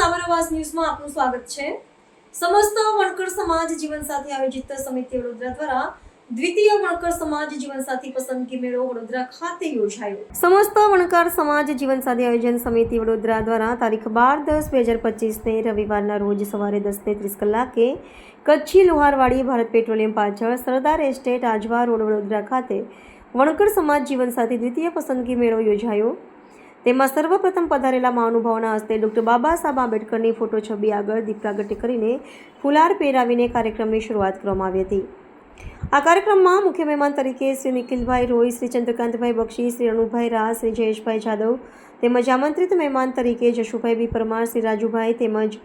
સાબર આવાજ ન્યૂઝમાં આપનું સ્વાગત છે। સમસ્ત વણકર સમાજ જીવનસાથી આયોજિત સમિતિ વડોદરા દ્વારા દ્વિતીય વણકર સમાજ જીવનસાથી પસંદગી મેળો વડોદરા ખાતે યોજાયો। સમસ્ત વણકર સમાજ જીવનસાથી આયોજન સમિતિ વડોદરા દ્વારા તારીખ 12/10/2025 ને રવિવારના રોજ સવારે 10:30 કલાકે કચ્છી લોહારવાડી ભારત પેટ્રોલિયમ પાછળ સરદાર એસ્ટેટ આજવા રોડ વડોદરા ખાતે વણકર સમાજ જીવનસાથી દ્વિતીય પસંદગી મેળો યોજાયો। તેમાં સર્વપ્રથમ પધારેલા મહાનુભાવોના હસ્તે ડૉક્ટર બાબા સાહેબ આંબેડકરની ફોટો છબી આગળ દીપ પ્રાગટ્ય કરીને ફુલાર પહેરાવીને કાર્યક્રમની શરૂઆત કરવામાં આવી હતી। આ કાર્યક્રમમાં મુખ્ય મહેમાન તરીકે શ્રી નિખિલભાઈ રોય, શ્રી ચંદ્રકાંતભાઈ બક્ષી, શ્રી અનુભાઈ રાહ, શ્રી જયેશભાઈ જાદવ તેમજ આમંત્રિત મહેમાન તરીકે જશુભાઈ બી પરમાર, શ્રી રાજુભાઈ તેમજ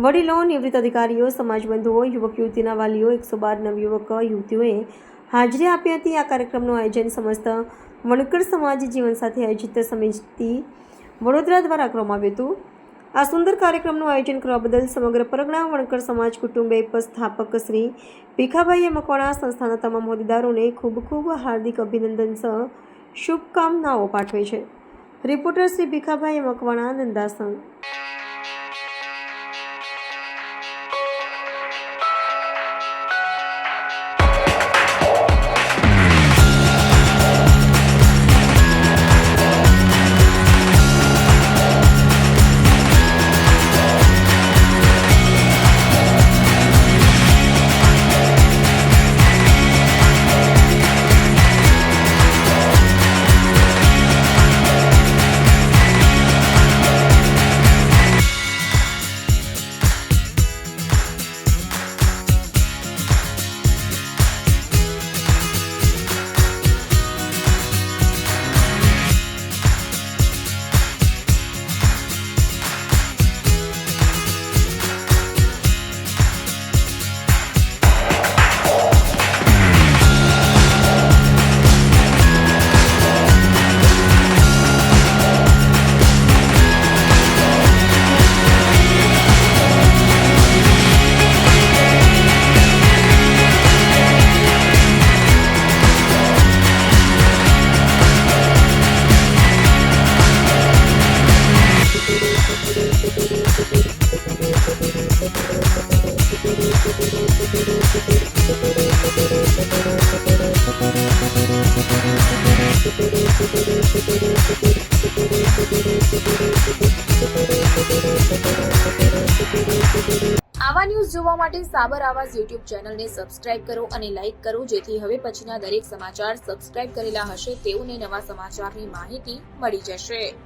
વડીલો, નિવૃત્ત અધિકારીઓ, સમાજબંધુઓ, યુવક યુવતીના વાલીઓ, 112 નવયુવક યુવતીઓએ હાજરી આપી હતી। આ કાર્યક્રમનું આયોજન સમસ્ત વણકર સમાજ જીવનસાથી આયોજિત સમિતિ વડોદરા દ્વારા કરવામાં આવ્યું હતું। આ સુંદર કાર્યક્રમનું આયોજન કરવા બદલ સમગ્ર પરગણા વણકર સમાજ કુટુંબે સ્થાપક શ્રી ભીખાભાઈ મકવાણા સંસ્થાના તમામ હોદ્દેદારોને ખૂબ ખૂબ હાર્દિક અભિનંદન સહ શુભકામનાઓ પાઠવે છે। રિપોર્ટર શ્રી ભીખાભાઈ મકવાણા, નંદાસણ। આવા ન્યૂઝ જોવા માટે સાબર આવાજ યુટ્યુબ ચેનલને સબસ્ક્રાઇબ કરો અને લાઇક કરો, જેથી હવે પછીના દરેક સમાચાર સબસ્ક્રાઇબ કરેલા હશે તેઓને નવા સમાચારની માહિતી મળી જશે।